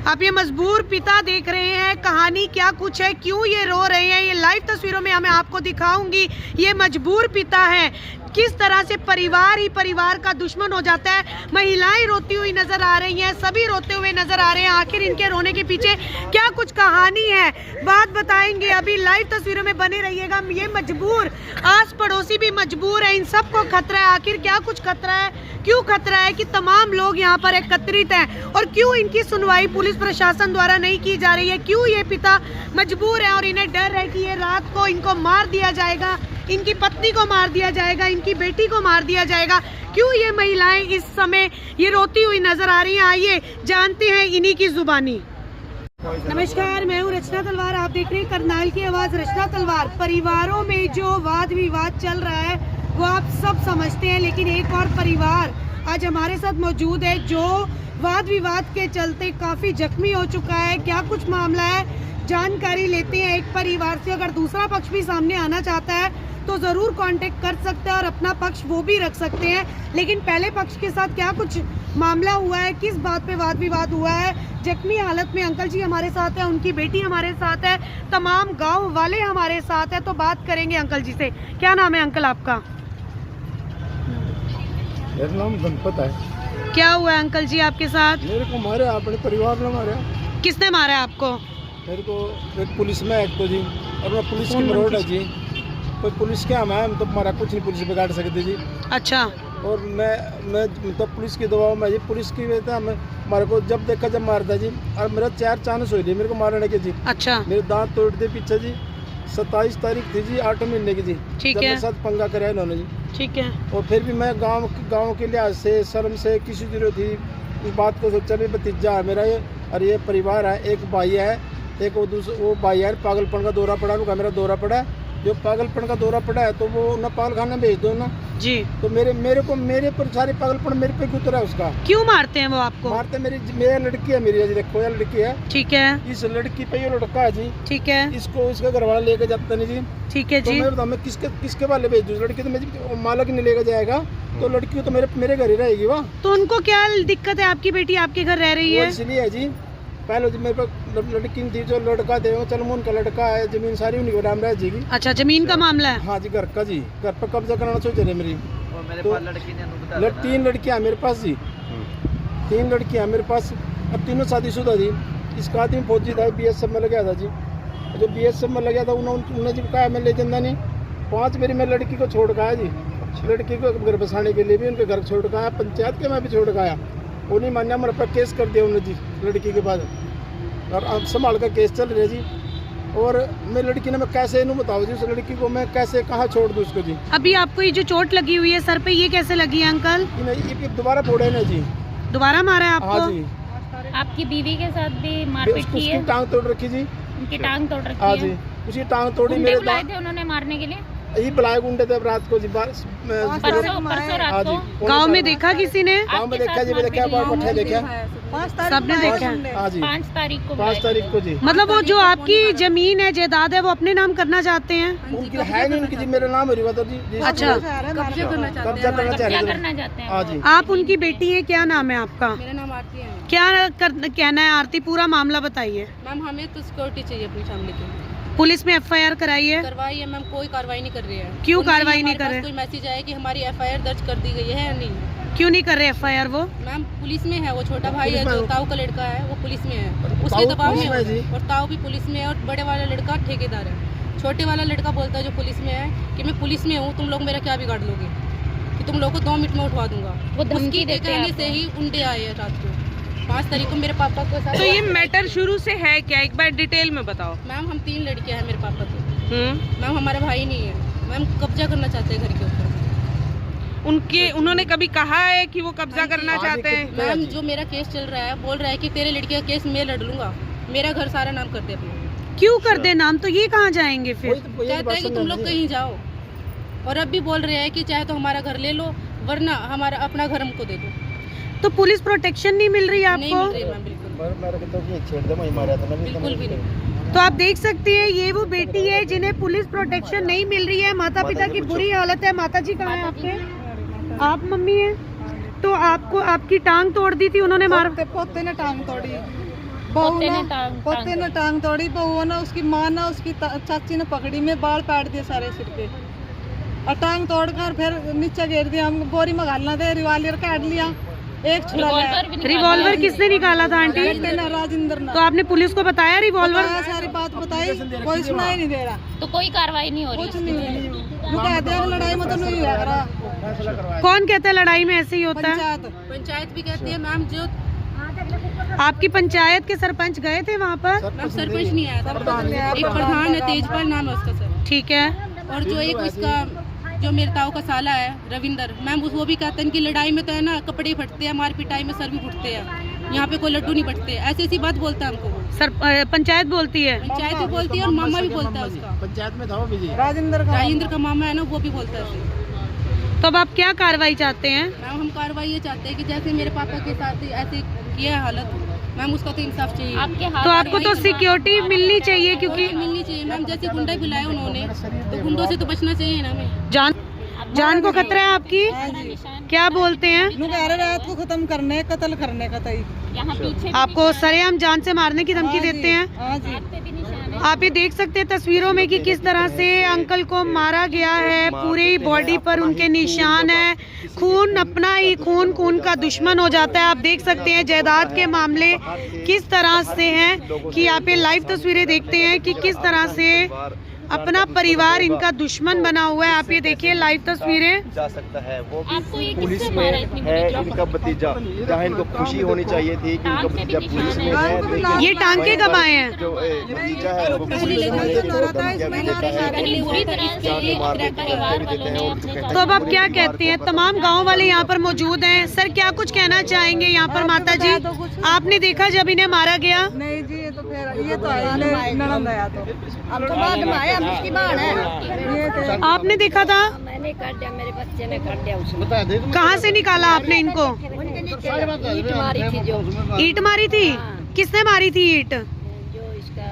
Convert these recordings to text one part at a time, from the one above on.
आप ये मजबूर पिता देख रहे हैं, कहानी क्या कुछ है, क्यों ये रो रहे हैं, ये लाइव तस्वीरों में मैं आपको दिखाऊंगी। ये मजबूर पिता है, किस तरह से परिवार ही परिवार का दुश्मन हो जाता है। महिलाएं रोती हुई नजर आ रही हैं, सभी रोते हुए नजर आ रहे हैं। आखिर इनके रोने के पीछे क्या कुछ कहानी है, बात बताएंगे। अभी लाइव तस्वीरों में बने रहिएगा। ये मजबूर, आस पड़ोसी भी मजबूर है, इन सबको खतरा है। आखिर क्या कुछ खतरा है, क्यों खतरा है कि तमाम लोग यहाँ पर एकत्रित हैं, और क्यों इनकी सुनवाई पुलिस प्रशासन द्वारा नहीं की जा रही है। क्यों ये पिता मजबूर है और इन्हें डर है कि ये रात को इनको मार दिया जाएगा, इनकी पत्नी को मार दिया जाएगा, इनकी बेटी को मार दिया जाएगा। क्यों ये महिलाएं इस समय ये रोती हुई नजर आ रही हैं। आइए जानते हैं इन्हीं की जुबानी। नमस्कार, मैं हूँ रचना तलवार, आप देख रहे हैं करनाल की आवाज रचना तलवार। परिवारों में जो वाद विवाद चल रहा है वो आप सब समझते हैं, लेकिन एक और परिवार आज हमारे साथ मौजूद है जो वाद विवाद के चलते काफी जख्मी हो चुका है। क्या कुछ मामला है, जानकारी लेते हैं एक परिवार से। अगर दूसरा पक्ष भी सामने आना चाहता है तो ज़रूर कांटेक्ट कर सकते हैं और अपना पक्ष वो भी रख सकते हैं, लेकिन पहले पक्ष के साथ क्या कुछ मामला हुआ है, किस बात पे वाद विवाद हुआ है। जख्मी हालत में अंकल जी हमारे साथ है, उनकी बेटी हमारे साथ है, तमाम गांव वाले हमारे साथ है। तो बात करेंगे अंकल जी से। क्या नाम है अंकल आपका? मेरा नाम गणपत है। क्या हुआ है अंकल जी आपके साथ? मेरे को मारा, अपने परिवार ने मारा। किसने मारा है आपको? मेरे को एक पुलिस में एक तो जी, और मैं पुलिस की मरोड़ है जी। कोई पुलिस क्या हम तो हमारा कुछ नहीं पुलिस बिगाड़ सकती जी। अच्छा। और मैं तो पुलिस की दबाव में जी, पुलिस की वजह से हमारे को जब देखा जब मारता जी। और मेरा 4 चांस हो रही मेरे को मारने के जी। अच्छा। मेरे दांत तोड़ दे पीछे जी। 27 तारीख थी जी, 8 महीने की जी। ठीक है। मेरे साथ पंगा कराया इन्होंने जी। ठीक है। और फिर भी मैं गांव के लिहाज से शर्म से किसी जरूरत थी इस बात को सोचा भी भतीजा है मेरा ये, और ये परिवार है। एक भाई है, एक वो भाई है, पागलपन का दौरा पड़ा, उनका मेरा दौरा पड़ा। जो पागलपन का दौरा पड़ा है तो वो ना पागल खाना भेज दो ना जी। तो मेरे पर सारे पागलपन मेरे पे क्यों उतरा है उसका? क्यों मारते हैं वो आपको? मारते मेरी लड़की है, मेरी देखो ये लड़की है। ठीक है। इस लड़की पे ये लड़का है जी। ठीक है। इसको इसका घर वाला लेके जाता नहीं जी। ठीक है तो जी। मैं बताऊँ मैं किसके वाले भेज दूँ? लड़की तो मेरी मालक नहीं लेके जाएगा, तो लड़की तो मेरे घर ही रहेगी। वह तो उनको क्या दिक्कत है? आपकी बेटी आपके घर रह रही है? इसलिए है जी। पहले जो मेरे पास लड़की थी, जो लड़का थे वो चलमून का लड़का है, जमीन सारी उन्हीं को नाम रह जाएगी। अच्छा, जमीन का मामला है? हाँ जी, घर का जी, घर पर कब्जा कराना सोच रहे मेरी। और मेरे तो पास लड़की ने 3 लड़कियां मेरे पास जी। 3 लड़कियां मेरे पास, अब तीनों शादीशुदा जी। इसका आदमी फौजी था, BSF में लग गया था जी। जो BSF में लग गया था उन्होंने जी कहा मैं ले जाना नहीं। 5 मेरी मैं लड़की को छोड़ के आया जी। लड़की को घर बसाने के लिए भी उनके घर छोड़ के आया, पंचायत के मैं भी छोड़ के आया। वो नहीं मान्या, मेरे पर केस कर दिया उन्होंने जी लड़की के बाद, और अब संभाल का केस चल रहा है जी। और मैं लड़की ने मैं कैसे इन्हों बताओ जी, उस लड़की को मैं कैसे कहाँ छोड़ दूँ उसको जी। अभी आपको ये जो चोट लगी हुई है सर पे, ये कैसे लगी है अंकल? ये दोबारा फोड़े ना जी। दोबारा मारा है आपको? हाँ जी। आपकी बीवी के साथ भी मारपीट की है? टांग तोड़ रखी जी। उनकी टांग तोड़ रखी हाँ है? जी, उसी टांग तोड़ी। गुंडे मेरे बुलाए थे उन्होंने मारने के लिए? यही बुलाए गुंडे थे रात को जी। परसों रात को गांव में देखा किसी ने? गाँव में देखा जी, देखा पट्टे देखा, सबने देखा? हाँ जी। 5 तारीख को 5 तारीख को जी। मतलब वो जो आपकी जमीन है, जायदाद है, वो अपने नाम करना चाहते हैं? उनकी है नहीं, उनकी जी मेरा नाम है तो जी। अच्छा। कब्जा करना चाहते हैं। हाँ जी। आप उनकी बेटी है, क्या नाम है आपका? मेरा नाम आरती है। क्या कहना है आरती, पूरा मामला बताइए। मैम हमें तो सिक्योरिटी चाहिए अपनी फैमिली की। पुलिस में FIR कराई है? करवाई है मैम, कोई कार्रवाई नहीं कर रही है। क्यों कार्रवाई नहीं कर रहे? कोई मैसेज आया कि हमारी FIR दर्ज कर दी गई है या नहीं? क्यों नहीं कर रहे FIR वो? मैम पुलिस में है, वो छोटा भाई है जो ताऊ का लड़का है, वो पुलिस में है, उसके ताऊ दबाव पुलिस में में है जी। और ताऊ भी पुलिस में है, और बड़े वाला लड़का ठेकेदार है। छोटे वाला लड़का बोलता है जो पुलिस में है कि मैं पुलिस में हूँ, तुम लोग मेरा क्या बिगाड़ लोगे, कि तुम लोग को 2 मिनट में उठवा दूंगा। वो धमकी देते हैं से ही उंडे आए हैं रात को 5 तारीख को मेरे पापा को साथ। तो ये मैटर शुरू से है क्या, एक बार डिटेल में बताओ। मैम हम 3 लड़कियां हैं मेरे पापा की। मैम हमारा भाई नहीं है, मैम कब्जा करना चाहते हैं घर के ऊपर। उन्होंने कभी कहा है कि वो कब्जा करना चाहते हैं? मैम जो मेरा केस चल रहा है, बोल रहा है कि तेरे लड़की का केस मैं लड़ लूंगा, मेरा घर सारा नाम कर दे अपना। क्यों कर दे नाम? तो ये कहाँ जाएंगे फिर? कहता है कि तुम लोग कहीं जाओ, और अब भी बोल रहे हैं कि चाहे तो हमारा घर ले लो, वरना हमारा अपना घर हमको दे दो। तो पुलिस प्रोटेक्शन नहीं मिल रही नहीं आपको? मिल रही मैम, बिल्कुल बिल्कुल भी नहीं। तो आप देख सकते हैं ये वो बेटी है जिन्हें पुलिस प्रोटेक्शन नहीं मिल रही है। माता पिता की बुरी हालत है। माता जी कहाँ है आपके? आप मम्मी हैं? तो आपको आपकी टांग तोड़ दी थी उन्होंने? मार पोते ने टांग तोड़ी, पोते ने टांग पोते ने टांग तोड़ी, बहू ना उसकी माँ ना उसकी चाची ने पकड़ी में बाल काट दिए सारे सिर के और टांग तोड़कर फिर नीचे गिर दिया। हम बोरी में घालना थे, रिवाल्वर काट लिया, एक छुड़ा लिया। रिवॉल्वर किसने निकाला था आंटी? राजेंद्र ने। तो आपने पुलिस को बताया रिवॉल्वर? सारी बात बताई, कोई सुनाई नहीं दे रहा, तो कोई कार्रवाई नहीं हो रही? कुछ नहीं हुई। वो कहते हैं लड़ाई में तो नहीं हुआ रहा। कौन कहता है लड़ाई में ऐसे ही होता है? पंचायत भी कहती है मैम, जो आपकी पंचायत के सरपंच गए थे वहाँ पर? मैम सरपंच नहीं आया था, एक प्रधान है, तेजपाल नाम है उसका सर। ठीक है। और जो एक उसका जो मेरे ताऊ का साला है रविंदर मैम, वो भी कहते हैं कि लड़ाई में तो है ना कपड़े फटते हैं, मार पिटाई में सर भी फुटते हैं, यहाँ पे कोई लड्डू नहीं फटते, ऐसी ऐसी बात बोलता है हमको। सर पंचायत बोलती है? पंचायत भी बोलती है और मामा भी बोलता है उसका। पंचायत में था वो भी राजेंद्र का मामा है ना, वो भी बोलता है। तो अब आप क्या कार्रवाई चाहते हैं? मैम हम कार्रवाई ये चाहते हैं कि जैसे मेरे पापा के साथ ऐसे किया है हालत, मैम उसका तो इंसाफ चाहिए। तो आपको तो सिक्योरिटी मिलनी चाहिए, क्योंकि मिलनी चाहिए मैम। जैसे गुंडा बुलाए उन्होंने, तो गुंडों से तो बचना चाहिए ना हमें। जान को खतरा है आपकी? क्या बोलते हैं? रात को खत्म करने, कत्ल करने का तई यहाँ पीछे आपको सरेआम जान से मारने की धमकी देते हैं? हाँ जी। आप ये देख सकते हैं तस्वीरों में कि किस तरह से अंकल को मारा गया है, पूरे बॉडी पर उनके निशान है, खून अपना ही खून का दुश्मन हो जाता है। आप देख सकते हैं जायदाद के मामले किस तरह से हैं कि आप ये लाइव तस्वीरें देखते हैं कि किस तरह से अपना परिवार इनका दुश्मन बना हुआ है। आप ये देखिए लाइव तस्वीरें। जा सकता है वो आपको ये पुलिस किससे में मारा इतनी है, बड़ी इनका भतीजा, जहाँ इनको खुशी होनी चाहिए थी कि इनका भतीजा पुलिस में है, लेकिन ये टांके कब आए हैं? जो भतीजा है वो पुलिस में है, तो अब आप क्या कहते हैं? तमाम गांव वाले यहाँ पर मौजूद हैं। सर क्या कुछ कहना चाहेंगे यहाँ पर? माता जी आपने देखा जब इन्हें मारा गया? नहीं जी, ये तो फिर ये तो ननद आया, तो हम तो बाद में आए, हम उसकी बहन है। ये तो आपने देखा था? मैंने काट दिया, मेरे बच्चे ने काट दिया उसने। कहाँ से निकाला आपने इनको? उनके नीचे ईंट मारी थी, जो ईंट मारी थी? किसने मारी थी ईंट? जो इसका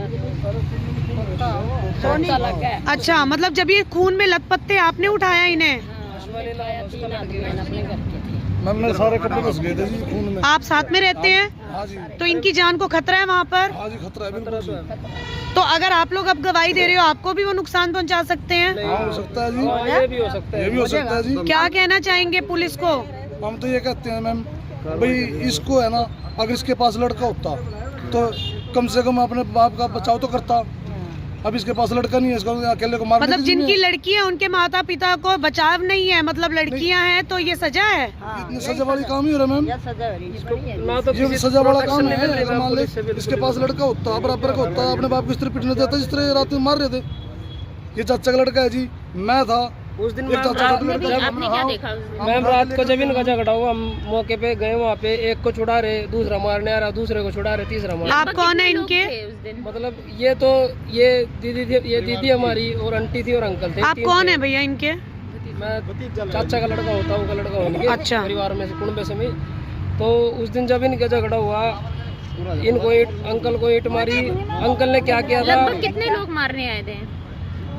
सोनी लगा है। अच्छा, मतलब जब ये खून में लथपथ थे आपने उठाया इन्हें? उठाया, 3 आदमी मैंने अपने घर के थे। मैंने सारे कपड़े घुस गए थे जी खून में। आप साथ में रहते हैं? हाँ जी। तो इनकी जान को खतरा है वहाँ पर? हाँ जी, खतरा है बिल्कुल। तो अगर आप लोग अब गवाही दे रहे हो, आपको भी वो नुकसान पहुँचा सकते हैं? हाँ हो सकता है जी, ये भी हो सकता है, ये भी हो सकता है जी। क्या कहना चाहेंगे पुलिस को? हम तो ये कहते हैं मैम, भाई इसको है ना, अगर इसके पास लड़का होता तो कम से कम अपने बाप का बचाव तो करता। अब इसके पास लड़का नहीं है, इसको अकेले को मार। मतलब जिनकी लड़की है उनके माता पिता को बचाव नहीं है, मतलब लड़कियां हैं तो ये सजा है? इतनी सजा वाली काम ही हो रहा है मैम, ये सजा वाला काम है। अगर मान ले इसके पास लड़का होता, बराबर का होता, अपने बाप को इस तरह पिटने देता जिस तरह रात में मार रहे थे। ये चाचा का लड़का है जी, मैं था उस दिन। आपने क्या देखा? मैम रात को जब इनका झगड़ा हुआ, हम मौके पे गए, वहाँ पे एक को छुड़ा रहे, दूसरा मारने आ रहा, दूसरे को छुड़ा रहे, तीसरा मार। आप कौन है इनके? मतलब ये तो ये दीदी थी, ये दीदी हमारी, और आंटी थी और अंकल थे। आप कौन है भैया इनके? मैं चाचा का लड़का होता हूँ, का लड़का होने के अच्छा। परिवार में से, कुनबे से में। तो उस दिन जब इनका झगड़ा हुआ, इनको अंकल को ईंट मारी। अंकल ने क्या किया था? लगभग कितने लोग मारने आए थे?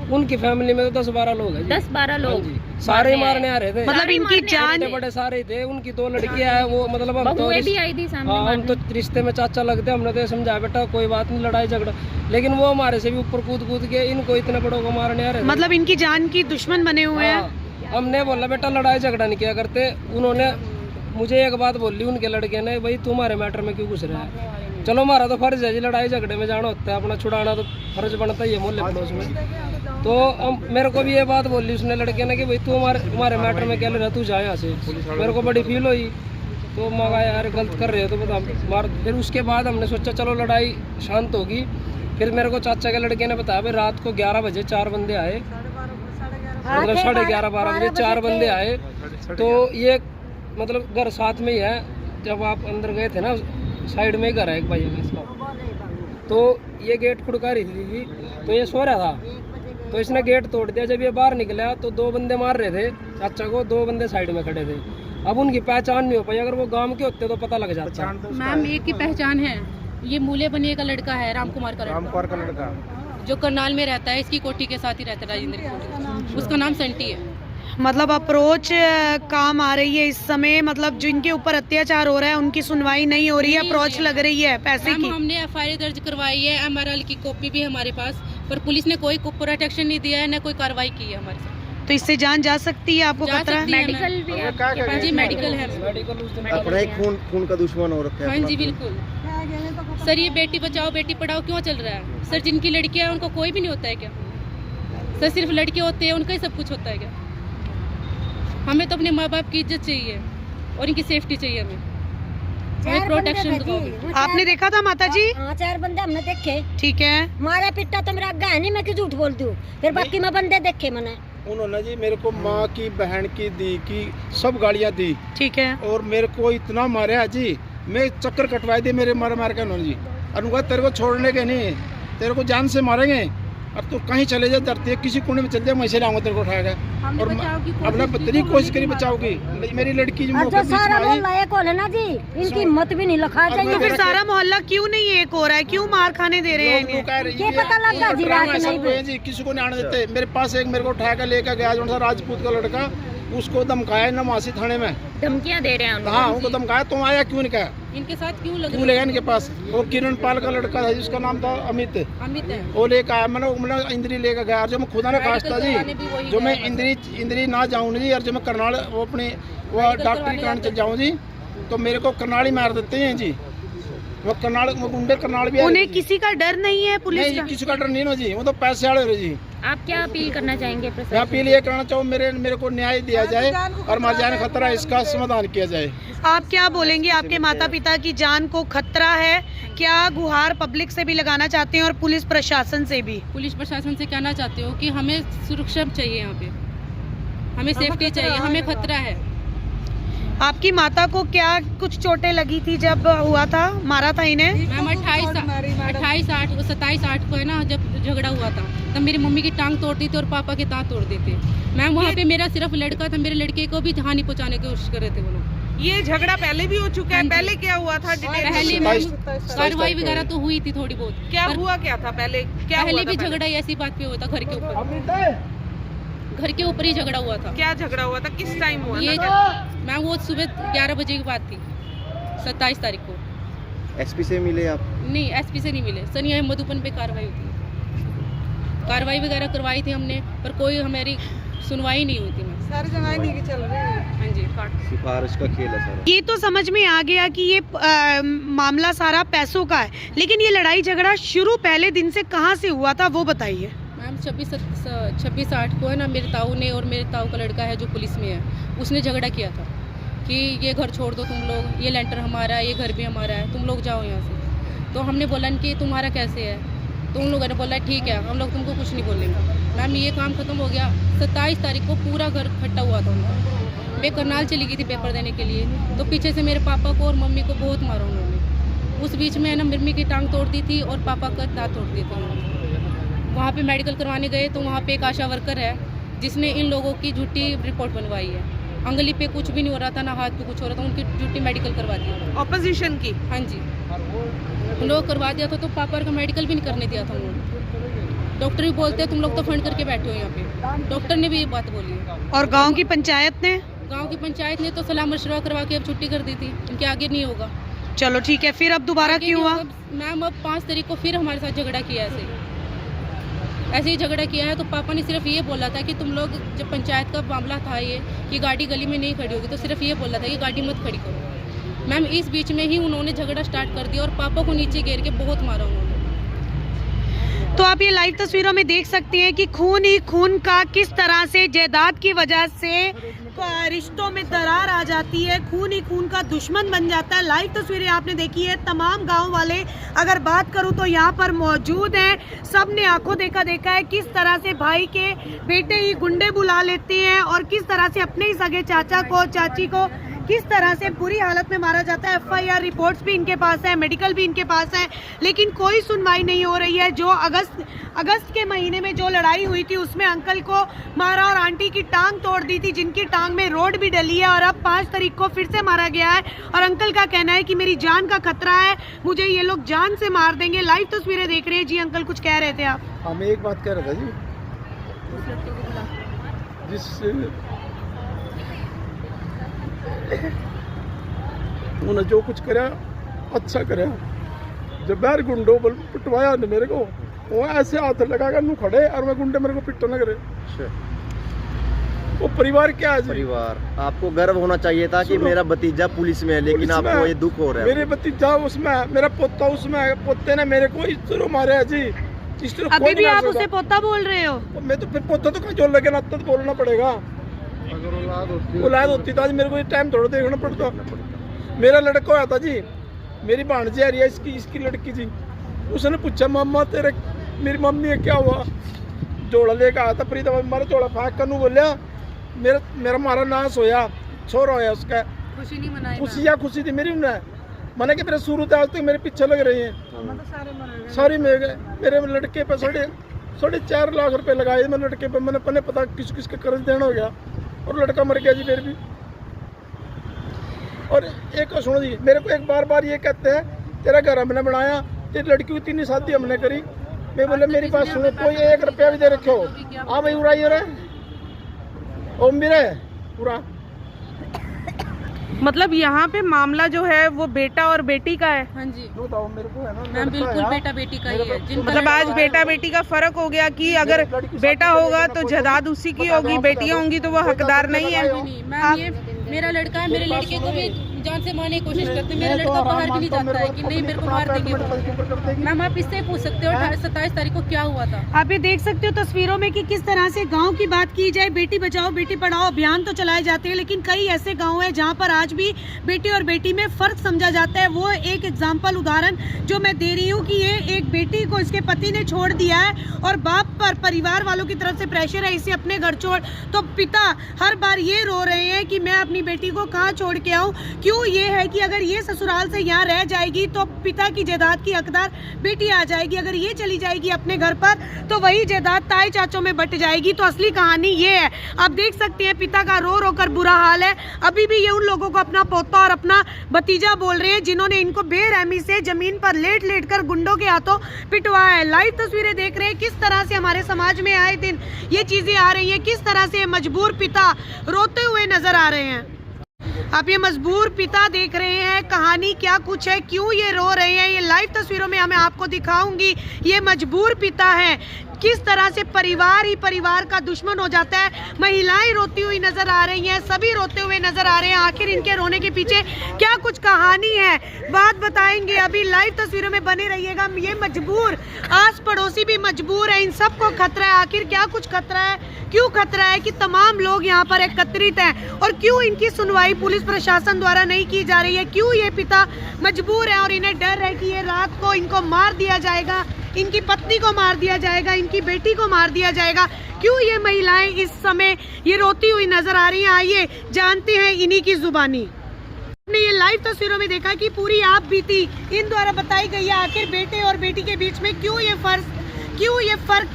उनकी फैमिली में तो 10-12 लोग हैं। 10-12 लोग सारे मारने आ रहे थे। मतलब इनकी जान बड़े सारे थे। उनकी 2 लड़कियां हैं, वो मतलब हम तो बहुएं भी आई थी सामने। हाँ, हम तो रिश्ते में चाचा लगते। हमने तो समझाया बेटा कोई बात नहीं, लड़ाई झगड़ा, लेकिन वो हमारे से भी ऊपर कूद के इनको इतने बड़ों को मारने आ रहे थे। मतलब इनकी जान की दुश्मन बने हुए हैं। हमने बोला बेटा लड़ाई झगड़ा नहीं किया करते। उन्होंने मुझे एक बात बोली, उनके लड़के ने, भाई तुम्हारे मैटर में क्यों घुस रहा है? चलो हमारा तो फर्ज है जी, लड़ाई झगड़े में जाना होता है, अपना छुड़ाना तो फर्ज बनता ही है मोहल्ले पड़ोस में। तो मेरे को भी ये बात बोली उसने लड़के ने कि भाई तू हमारे मैटर में क्या ले रहा, तू जा यहाँ से। मेरे को बड़ी फील हुई, तो मगा यार गलत कर रहे हो तो बता मार। फिर उसके बाद हमने सोचा चलो लड़ाई शांत होगी। फिर मेरे को चाचा के लड़के ने बताया भाई रात को 11 बजे 4 बंदे आए, मतलब 11:30-12 बजे 4 बंदे आए। तो ये मतलब घर साथ में ही है। जब आप अंदर गए थे ना, साइड में ही घर है एक भाई का इसका, तो ये गेट खुड़का रही थी, तो ये सो रहा था, तो इसने गेट तोड़ दिया। जब ये बाहर निकला तो 2 बंदे मार रहे थे चाचा को, 2 बंदे साइड में खड़े थे। अब उनकी पहचान नहीं हो पाई, अगर वो गांव के होते तो पता लग जाता। मैम एक की पहचान है, ये मूले बनिए का लड़का है, राम कुमार का लड़का, जो करनाल में रहता है, इसकी कोठी के साथ ही रहता है, राजेंद्र की कोठी। उसका नाम संटी है। मतलब अप्रोच काम आ रही है इस समय, मतलब जिनके ऊपर अत्याचार हो रहा है उनकी सुनवाई नहीं हो रही है, अप्रोच लग रही है पैसे मैम की। हमने एफआईआर दर्ज करवाई है, एमआरएल की कॉपी भी है हमारे पास, पर पुलिस ने कोई प्रोटेक्शन नहीं दिया है, न कोई कार्रवाई की है हमारे साथ। तो इससे जान जा सकती है, आपको जा खतरा है? सकती है। मेडिकल भी है हाँ जी मेडिकल है, अपना ही खून का दुश्मन हो रखा है। हाँ जी बिल्कुल। सर ये बेटी बचाओ बेटी पढ़ाओ क्यों चल रहा है? सर जिनकी लड़कियां हैं उनको कोई भी नहीं होता है क्या? सर सिर्फ लड़के होते हैं उनका ही सब कुछ होता है क्या? हमें तो अपने माँ बाप की इज्जत चाहिए और इनकी सेफ्टी चाहिए, हमें प्रोटेक्शन दो। आपने देखा था माता जी? हाँ 4 बंदे हमने देखे, ठीक है। मारा पिट्टा तो मेरा आगा है नहीं, मैं क्यों झूठ बोलती हूँ, फिर बाकी मैं बंदे देखे मैंने। उन्होंने जी मेरे को माँ की, बहन की, दी की सब गाड़ियाँ दी, ठीक है। और मेरे को इतना मारा जी, मैं चक्कर कटवाए थे मेरे मार के उन्होंने जी। और उनका तेरे को छोड़ने के नहीं, तेरे को जान से मारेंगे और तू कहीं चले जा, डरती है किसी कोने में चल जाए, मैं से लाऊंगा तेरे को उठा के। और अपना बदतरी कोशिश करी बचाओगी मेरी लड़की जो और जो सारा मोहल्ला एक हो ना जी, इनकी हिम्मत भी नहीं लखा और चाहिए। तो फिर सारा मोहल्ला क्यों नहीं एक हो रहा है, क्यों मार खाने दे रहे हैं इन्हें? ये पता लगा जी रात नहीं जी, किसी को नहीं आने देते। मेरे पास एक मेरे को उठा के लेकर गया जो था राजपूत का लड़का, उसको धमकाया नमासी थाने में, धमकियां दे रहे हैं उनको। हाँ उनको धमकाया, तुम आया क्यों नहीं कहा, इनके साथ क्यों लग क्यों लेगा इनके पास। वो किरण पाल का लड़का था जिसका नाम था अमित, अमित है। वो लेकर आया, मैंने इंद्री लेकर गया, और जो मैं खुदा ने काटता जी, जो मैं इंद्री ना जाऊँ जी, और जो मैं करनाल वो अपने वो डॉक्टरी कराने चल जाऊँ जी, तो मेरे को करनाल ही मार देते हैं जी। वो करनाल, वो गुंडे करनाल भी उन्हें किसी का डर नहीं है पुलिस नहीं का? जी, किसी का डर नहीं ना जी, वो तो पैसे वाले जी। आप क्या अपील करना चाहेंगे मैं प्रशासन? अपील ये करना चाहूँ, मेरे को न्याय दिया जाए और हमारी जान खतरा है, इसका समाधान किया जाए। आप क्या बोलेंगे? आपके माता पिता की जान को खतरा है, क्या गुहार पब्लिक से भी लगाना चाहते हैं और पुलिस प्रशासन से भी? पुलिस प्रशासन से कहना चाहते हो कि हमें सुरक्षा चाहिए, यहाँ पे हमें सेफ्टी चाहिए, हमें खतरा है। आपकी माता को क्या कुछ चोटें लगी थी जब हुआ था, मारा था इन्हें? मैम 27/8 को है ना, जब झगड़ा हुआ था तब मेरी मम्मी की टांग तोड़ दी थी और पापा के दांत तोड़ दी थे। मैम वहाँ पे मेरा सिर्फ लड़का था, मेरे लड़के को भी हानि पहुँचाने की कोशिश कर रहे थे वो लोग। ये झगड़ा पहले भी हो चुका है, पहले क्या हुआ था? पहले मैम कार्रवाई वगैरह तो हुई थी थोड़ी बहुत। क्या हुआ क्या था पहले? क्या पहले हुआ था भी पहले? झगड़ा ऐसी बात पे हुआ था, घर के ऊपर ही झगड़ा हुआ था। क्या झगड़ा हुआ था, किस टाइम हुआ ये था? मैम वो सुबह 11 बजे की बात थी, 27 तारीख को। एसपी से मिले आप? नहीं एसपी से नहीं मिले सर, यहाँ मधुबन पे कार्रवाई होती है, कार्रवाई वगैरह करवाई थी हमने, पर कोई हमारी सुनवाई नहीं हुई थी। मैम सारी जगह नहीं चल रही है। हाँ जी सिफारिश का खेल है सारा। ये तो समझ में आ गया कि ये मामला सारा पैसों का है, लेकिन ये लड़ाई झगड़ा शुरू पहले दिन से कहाँ से हुआ था वो बताइए। मैम 26/8 को है ना, मेरे ताऊ ने, और मेरे ताऊ का लड़का है जो पुलिस में है, उसने झगड़ा किया था कि ये घर छोड़ दो तुम लोग, ये लेंटर हमारा है, ये घर भी हमारा है, तुम लोग जाओ यहाँ से। तो हमने बोला कि तुम्हारा कैसे है, तो उन लोगों ने बोला ठीक है हम लोग तुमको कुछ नहीं बोलेंगे। मैम ये काम खत्म हो गया, 27 तारीख को पूरा घर इकट्ठा हुआ था उनका। मैं करनाल चली गई थी पेपर देने के लिए, तो पीछे से मेरे पापा को और मम्मी को बहुत मारा उन्होंने। उस बीच में है ना मम्मी की टांग तोड़ दी थी और पापा का दांत तोड़ दिए थे उन्होंने। वहाँ पे मेडिकल करवाने गए तो वहाँ पे एक आशा वर्कर है जिसने इन लोगों की झूठी रिपोर्ट बनवाई है। अंगली पे कुछ भी नहीं हो रहा था, ना हाथ पे कुछ हो रहा था, उनकी झूठी मेडिकल करवा दिया। ऑपोजिशन की? हाँ जी उन लोग करवा दिया था, तो पापा का मेडिकल भी नहीं करने दिया था उन्होंने। डॉक्टर भी बोलते हैं तुम लोग तो फंड करके बैठे हो यहाँ पे, डॉक्टर ने भी ये बात बोली है। और गाँव की पंचायत ने? गाँव की पंचायत ने तो सलाह मशवरा करवा के अब छुट्टी कर दी थी, इनके आगे नहीं होगा। चलो ठीक है, फिर अब दोबारा क्यों हुआ? मैम अब 5 तारीख को फिर हमारे साथ झगड़ा किया, ऐसे ही झगड़ा किया है। तो पापा ने सिर्फ ये बोला था कि तुम लोग, जब पंचायत का मामला था ये कि गाड़ी गली में नहीं खड़ी होगी, तो सिर्फ ये बोला था कि गाड़ी मत खड़ी करो। मैम इस बीच में ही उन्होंने झगड़ा स्टार्ट कर दिया और पापा को नीचे गिर के बहुत मारा उन्होंने। तो आप ये लाइव तस्वीरों में देख सकते हैं कि खून ही खून का किस तरह से जायदाद की वजह से रिश्तों में दरार आ जाती है, खून ही खून का दुश्मन बन जाता है। लाइव तस्वीरें आपने देखी है, तमाम गांव वाले अगर बात करूं तो यहाँ पर मौजूद हैं। सब ने आंखों देखा है किस तरह से भाई के बेटे ही गुंडे बुला लेते हैं और किस तरह से अपने ही सगे चाचा को, चाची को किस तरह से बुरी हालत में मारा जाता है। एफआईआर रिपोर्ट्स भी इनके पास है, मेडिकल भी इनके पास है, लेकिन कोई सुनवाई नहीं हो रही है। जो अगस्त के महीने में जो लड़ाई हुई थी उसमें अंकल को मारा और आंटी की टांग तोड़ दी थी, जिनकी टांग में रोड भी डली है, और अब 5 तारीख को फिर से मारा गया है। और अंकल का कहना है कि मेरी जान का खतरा है, मुझे ये लोग जान से मार देंगे। लाइव तस्वीरें देख रहे हैं जी। अंकल कुछ कह रहे थे आप? हाँ मैं एक बात कह रहा था जी, जिस उन्हें जो कुछ करा अच्छा करा। जब बाहर गुंडो बल पिटवाया ने मेरे को, वो ऐसे हाथ लगाकर नू खड़े और मैं गुंडे मेरे को पिटने लग रहे। वो परिवार क्या है जी? परिवार आपको गर्व होना चाहिए था कि मेरा भतीजा पुलिस में है, लेकिन आपको ये दुख हो रहा है। मेरे भतीजा उसमें है, मेरा पोता उसमें है। पोते ने मेरे को इस तरह मारा है जी, इस तरह अभी भी आप उसे पोता बोल रहे हो? मैं तो फिर पोता तो जोर लगे ना, तो बोलना पड़ेगा। औलाद होती तो आज मेरे को ये टाइम थोड़ा देखना पड़ता। मेरा लड़का होया था जी, मेरी भांजी आ रही है इसकी लड़की जी। उसने पूछा मामा तेरे मेरी मम्मी है क्या हुआ? जोड़ा लेकर आया था फरीदाबाद, मारा जोड़ा फेंक कर बोलिया मेरा मारा नाश होया, छोरा होया उसका। खुशी नहीं मनाई, खुशी थी मेरी उन्हें। मैंने कि मेरे शुरू से आज तक मेरे पीछे लग रही हैं, सारी में गए। मेरे लड़के पे 4.5 लाख रुपए लगाए मेरे लड़के पे। मैंने पहले पता किस का कर्ज देना हो गया और लड़का मर गया जी फिर भी। और एक सुनो जी, मेरे को एक बार ये कहते हैं तेरा घर हमने बनाया, तेरी लड़की की 3 शादी हमने करी। मैं बोले मेरी बात सुनो, कोई 1 रुपया भी दे रखे हो? हाँ भाई उड़ा ही रहे ओम मेरे पूरा। मतलब यहाँ पे मामला जो है वो बेटा और बेटी का है। हाँ जी बताओ मेरे को है ना, मैम, बिल्कुल बेटा बेटी का ही है। मतलब आज बेटा बेटी का फर्क हो गया कि अगर बेटा होगा तो जायदाद उसी की होगी, बेटियां होंगी तो वो हकदार नहीं है। नहीं मैम, ये मेरा लड़का है, मेरे लड़के को भी जान से मारने की कोशिश करते हैं। मेरा लड़का बाहर भी नहीं जाता है कि नहीं मेरे को मार देंगे। मैम आप इससे पूछ सकते हो 27 तारीख को क्या हुआ था। आप ये देख सकते हो तस्वीरों में कि किस तरह से गांव की बात की जाए। बेटी बचाओ बेटी पढ़ाओ अभियान तो चलाए जाते हैं, लेकिन कई ऐसे गांव हैं जहां पर आज भी बेटी और बेटी में फर्क समझा जाता है। वो एक एग्जाम्पल उदाहरण जो मैं दे रही हूँ कि ये एक बेटी को इसके पति ने छोड़ दिया है और बाप पर परिवार वालों की तरफ से प्रेशर है इसे अपने घर छोड़, तो पिता हर बार ये रो रहे हैं कि मैं अपनी बेटी को कहाँ छोड़ के आऊँ। क्यों? ये है कि अगर ये ससुराल से यहाँ रह जाएगी तो पिता की जायदाद की हकदार बेटी आ जाएगी, अगर ये चली जाएगी अपने घर पर तो वही जायदाद ताए चाचों में बट जाएगी। तो असली कहानी ये है। आप देख सकते हैं पिता का रो रो कर बुरा हाल है। अभी भी ये उन लोगों को अपना पोता और अपना भतीजा बोल रहे हैं जिन्होंने इनको बेरहमी से जमीन पर लेट लेट कर गुंडों के हाथों पिटवाया है। लाइव तस्वीरें देख रहे हैं किस तरह से हमारे समाज में आए दिन ये चीजें आ रही हैं, किस तरह से मजबूर पिता रोते हुए नजर आ रहे हैं। आप ये मजबूर पिता देख रहे हैं, कहानी क्या कुछ है, क्यों ये रो रहे हैं, ये लाइव तस्वीरों में मैं आपको दिखाऊंगी। ये मजबूर पिता है, किस तरह से परिवार ही परिवार का दुश्मन हो जाता है। महिलाएं रोती हुई नजर आ रही हैं, सभी रोते हुए नजर आ रहे हैं। आखिर इनके रोने के पीछे क्या कुछ कहानी है, बात बताएंगे। अभी लाइव तस्वीरों में बने रहिएगा। ये मजबूर आस पड़ोसी भी मजबूर है, इन सबको खतरा है। आखिर क्या कुछ खतरा है, क्यों खतरा है कि तमाम लोग यहाँ पर एकत्रित हैं और क्यों इनकी सुनवाई पुलिस प्रशासन द्वारा नहीं की जा रही है। क्यों ये पिता मजबूर है और इन्हें डर है कि ये रात को इनको मार दिया जाएगा, इनकी पत्नी को मार दिया जाएगा, इनकी बेटी को मार दिया जाएगा। क्यों ये महिलाएं इस समय ये रोती हुई नजर आ रही हैं। आइए जानते हैं इन्हीं की जुबानी। आपने ये लाइव तस्वीरों में देखा कि पूरी आप बीती इन द्वारा बताई गई है। आखिर बेटे और बेटी के बीच में क्यों ये फर्क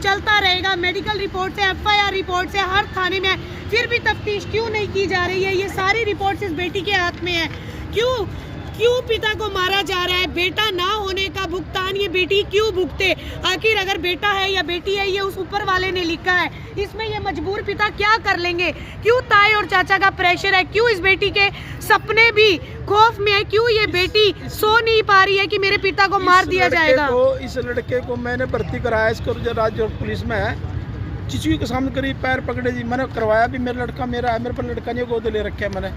चलता रहेगा। मेडिकल रिपोर्ट से, FIR रिपोर्ट से, हर थाने में फिर भी तफ्तीश क्यों नहीं की जा रही है। ये सारी रिपोर्ट इस बेटी के हाथ में है। क्यों पिता को मारा जा रहा है। बेटा ना होने का भुगतान ये बेटी क्यों भुगते। आखिर अगर बेटा है या बेटी है ये उस ऊपर वाले ने लिखा है, इसमें ये मजबूर पिता क्या कर लेंगे। क्यों ताए और चाचा का प्रेशर है, क्यों इस बेटी के सपने भी खौफ में है, क्यों ये बेटी सो नहीं पा रही है कि मेरे पिता को मार दिया जाएगा। इस लड़के को मैंने भर्ती कराया, इसको राज्य पुलिस में है, चिचुकी के सामने करीब पैर पकड़े जी। मैंने करवाया भी, मेरा लड़का मेरा है, मेरे पर लड़का नहीं गोद ले रखे है मैंने,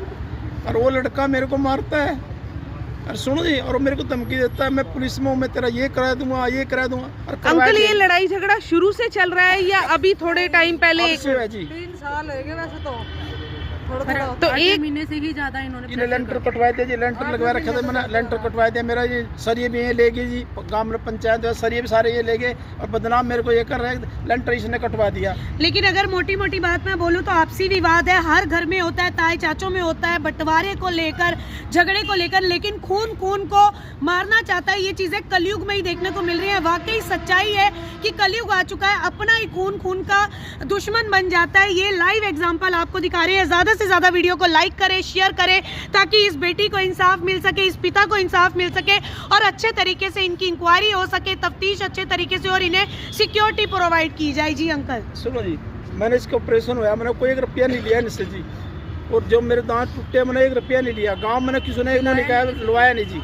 और वो लड़का मेरे को मारता है। और सुनो जी, और मेरे को धमकी देता है मैं पुलिस में हूँ, मैं तेरा ये करा दूंगा, ये करा दूंगा। अंकल ये लड़ाई झगड़ा शुरू से चल रहा है या अभी थोड़े टाइम पहले? जी 3 साल हो गए वैसे तो, थोड़ा तो 1 महीने से ही ज्यादा इन्होंने लेंटर कटवाए थे जी, लेंटर लगवा रखा था मैंने, लेंटर कटवाए थे। मेरा ये सरिये भी ये ले गए जी, गांव में पंचायत है, सरिये भी सारे ये ले गए और बदनाम मेरे को ये कर रहे हैं, लेंटर इसने कटवा दिया। लेकिन अगर मोटी मोटी बात मैं बोलूँ तो आपसी विवाद है, हर घर में होता है, ताए चाचों में होता है, बंटवारे को लेकर, झगड़े को लेकर, लेकिन खून को मारना चाहता है। ये चीजें कलयुग में ही देखने को मिल रही है। वाकई सच्चाई है कि कलयुग आ चुका है, अपना ही खून का दुश्मन बन जाता है। ये लाइव एग्जाम्पल आपको दिखा रहे हैं। ज्यादा से ज्यादा वीडियो को लाइक करें, शेयर करें, ताकि इस बेटी को इंसाफ मिल सके, इस पिता को इंसाफ मिल सके और अच्छे तरीके से इनकी इंक्वायरी हो सके, तफ्तीश अच्छे तरीके से और इन्हें सिक्योरिटी प्रोवाइड की जाए। जी अंकल सुनो जी, मैंने इसका ऑपरेशन हुआ, मैंने कोई 1 रुपया नहीं लिया इनसे जी, और जो मेरे दांत टूटे मैंने 1 रुपया नहीं लिया। गांव मैंने किसी ने इन्होंने कहा लुवाया नहीं जी।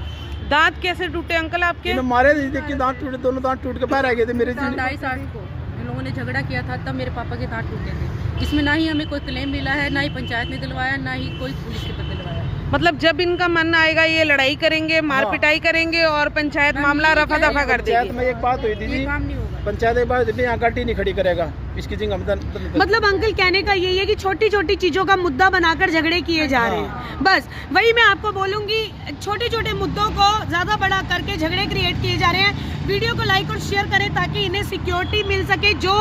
दांत कैसे टूटे अंकल आपके? इन्होंने मारे देखिए दांत टूटे, दोनों दांत टूट के बाहर आ गए थे मेरे जी। 27 को इन लोगों ने झगड़ा किया था, तब मेरे पापा के दांत टूटे थे, जिसमें ना ही हमें कोई क्लेम मिला है, ना ही पंचायत ने दिलवाया, ना ही कोई पुलिस के पता दिलवाया। मतलब जब इनका मन आएगा ये लड़ाई करेंगे, मार पिटाई करेंगे और पंचायत मामला रफा दफा कर पंचायत देगी। में एक बात हुई थी जी, काम नहीं होगा। पंचायत एक बात यहाँ गाड़ी नहीं खड़ी करेगा इसकी जगह। मतलब अंकल कहने का यही है कि छोटी छोटी चीजों का मुद्दा बनाकर झगड़े किए जा रहे हैं। बस वही मैं आपको बोलूंगी, छोटे छोटे मुद्दों को ज्यादा बड़ा करके झगड़े क्रिएट किए जा रहे हैं। वीडियो को लाइक और शेयर करें ताकि इन्हें सिक्योरिटी मिल सके। जो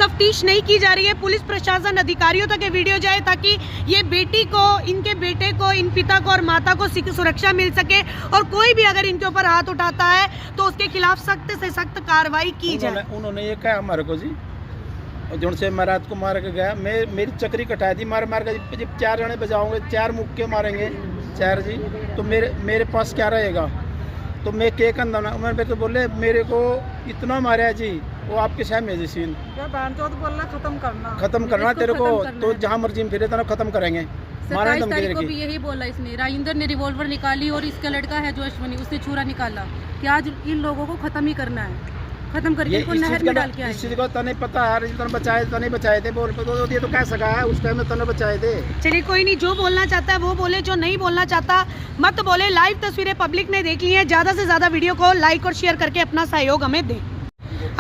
तफ्तीश नहीं की जा रही है, पुलिस प्रशासन अधिकारियों तक ये वीडियो जाए ताकि ये बेटी को, इनके बेटे को, इन पिता को और माता को सुरक्षा मिल सके, और कोई भी अगर इनके ऊपर हाथ उठाता है तो उसके खिलाफ सख्त से सख्त कार्रवाई की जाए। उन्होंने ये कहा हमारे को जी, जो से मैं रात को मार के गया, मेरी चक्री कटाई थी मार मार के। जब 4 जने बजाऊंगे, 4 मुक्के मारेंगे 4 जी, तो मेरे पास क्या रहेगा? तो मैं के कंधा ना, मैंने तो बोले मेरे को इतना मारा है जी, वो आपके सामने जी सीन खत्म करना तेरे को, तो जहाँ मर्जी फिरे तो खत्म करेंगे। 27 तारीख को भी यही बोला इसने। राजेंद्र ने रिवॉल्वर निकाली और इसका लड़का है जो अश्वनी, उसने छुरा निकाला कि आज इन लोगों को खत्म ही करना है, खत्म करके इनको नहर में डाल के आए। इस चीज को तो नहीं पता है, तने बचाए तो नहीं बचाए थे, बोल ये तो कह सका है उस टाइम में तने बचाए थे। चलिए कोई नहीं, जो बोलना चाहता है वो बोले, जो नहीं बोलना चाहता मत बोले। लाइव तस्वीरें पब्लिक ने देख ली हैं, ज्यादा से ज्यादा वीडियो को लाइक और शेयर करके अपना सहयोग हमें दें।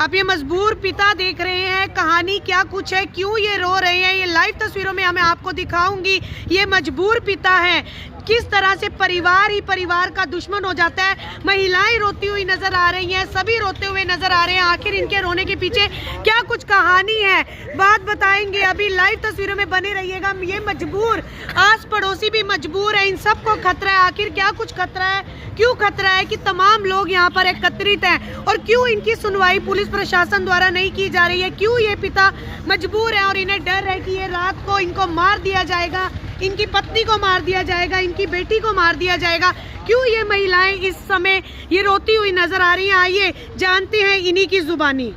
आप ये मजबूर पिता देख रहे हैं, कहानी क्या कुछ है, क्यों ये रो रहे हैं, ये लाइव तस्वीरों में मैं आपको दिखाऊंगी। ये मजबूर पिता है, किस तरह से परिवार ही परिवार का दुश्मन हो जाता है। महिलाएं रोती हुई नजर आ रही हैं, सभी रोते हुए नजर आ रहे हैं। आखिर इनके रोने के पीछे क्या कुछ कहानी है, बात बताएंगे। अभी लाइव तस्वीरों में बने रहिएगा। ये मजबूर, आस पड़ोसी भी मजबूर है, इन सबको खतरा है। आखिर क्या कुछ खतरा है, क्यों खतरा है कि तमाम लोग यहाँ पर एकत्रित हैं, और क्यों इनकी सुनवाई पुलिस प्रशासन द्वारा नहीं की जा रही है? क्यों ये पिता मजबूर है और इन्हें डर है कि ये रात को इनको मार दिया जाएगा, इनकी पत्नी को मार दिया जाएगा, इनकी बेटी को मार दिया जाएगा? क्यों ये महिलाएं इस समय ये रोती हुई नजर आ रही हैं? आइए जानते हैं इन्हीं की जुबानी।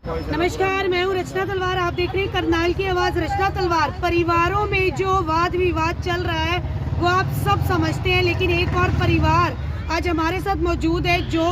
नमस्कार, मैं हूँ रचना तलवार, आप देख रहे हैं करनाल की आवाज रचना तलवार। परिवारों में जो वाद विवाद चल रहा है वो आप सब समझते हैं, लेकिन एक और परिवार आज हमारे साथ मौजूद है जो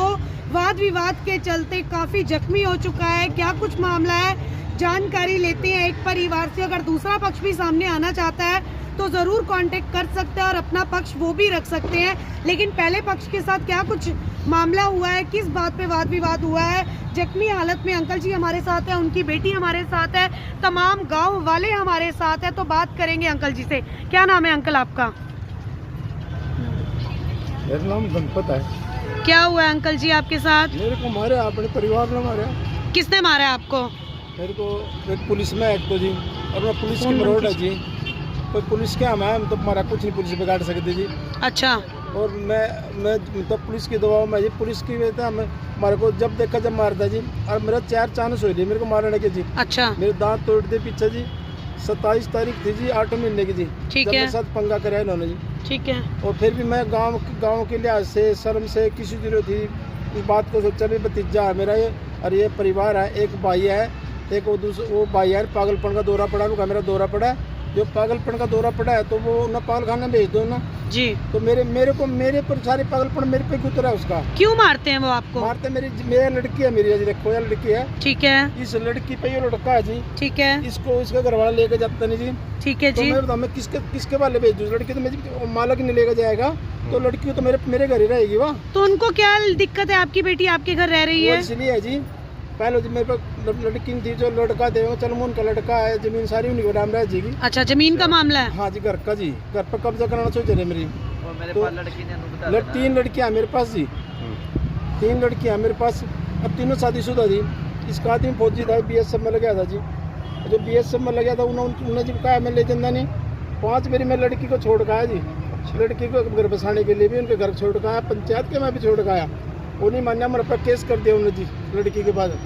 वाद विवाद के चलते काफी जख्मी हो चुका है। क्या कुछ मामला है, जानकारी लेते हैं एक परिवार से। अगर दूसरा पक्ष भी सामने आना चाहता है तो ज़रूर कांटेक्ट कर सकते हैं और अपना पक्ष वो भी रख सकते हैं, लेकिन पहले पक्ष के साथ क्या कुछ मामला हुआ है, किस बात पे वाद विवाद हुआ है। जख्मी हालत में अंकल जी हमारे साथ है, उनकी बेटी हमारे साथ है, तमाम गांव वाले हमारे साथ है, तो बात करेंगे अंकल जी से। क्या नाम है अंकल आपका? मेरा नाम गणपत है। क्या हुआ है अंकल जी आपके साथ? मेरे को मारे, अपने परिवार ने मारा। किसने मारा आपको? मेरे को एक पुलिस में एक तो जी, और मैं पुलिस की मरोड़ है जी, कोई पुलिस क्या हम तो हमारा कुछ नहीं पुलिस बिगाड़ सकते जी। अच्छा। और मैं तो पुलिस की दबाव में जी, पुलिस की वजह से हमारे को जब देखा जब मारता जी, और मेरा 4 चांस हुई थी मेरे को मारने के जी। अच्छा। मेरे दांत तोड़ दिए पीछे जी। 27 तारीख थी जी, 8 महीने की जी, ठीक है। मेरे साथ पंगा कराया इन्होंने जी। ठीक है। और फिर भी मैं गांव के लिहाज से, शर्म से, किसी जरूरत थी इस बात को सोचा भी भतीजा है मेरा ये, और ये परिवार है, एक भाई है, एक वो भाई है, पागलपन का दौरा पड़ा, उनका मेरा दौरा पड़ा है। जो पागलपन का दौरा पड़ा है तो वो ना पागल खाने भेज दो ना जी। तो मेरे पर सारे पागलपन मेरे पे उतरा है उसका। क्यों मारते हैं वो आपको? मारते मेरा लड़की है, मेरी जी देखो, ये लड़की है। ठीक है। इस लड़की पे ये लड़का है जी। ठीक है। इसको इसका घर वाला लेके जाता नहीं जी। ठीक है जी। तो मैं किसके वाले भेज दूँ? लड़की तो मेरी मालक नहीं लेकर जाएगा, तो लड़की तो मेरे घर ही रहेगी। वहाँ तो उनको क्या दिक्कत है? आपकी बेटी आपके घर रह रही है? इसलिए है जी, पहले जो मेरे पास लड़की थी, जो लड़का थे वो चलो उनका लड़का है, जमीन सारी उन्हीं को नाम रह जाएगी। अच्छा, जमीन का मामला है? हाँ जी, घर का जी, घर पर कब्जा कराना सोच रहे मेरी। तो 3 लड़कियाँ मेरे पास जी, 3 लड़कियाँ मेरे पास, अब तीनों शादीशुदा थी। इसका आदमी फौजी था, BSF में लगा था जी। जो BSF में लगा था उन्होंने जब कहा मैं ले जाना नहीं, 5 मेरी मैं लड़की को छोड़ गया जी। लड़की को घर बसाने के लिए भी उनके घर छोड़ गया, पंचायत के मैं भी छोड़ गया, वो नहीं मान्या, मेरे पर केस कर दिया उन्होंने जी लड़की के बाद,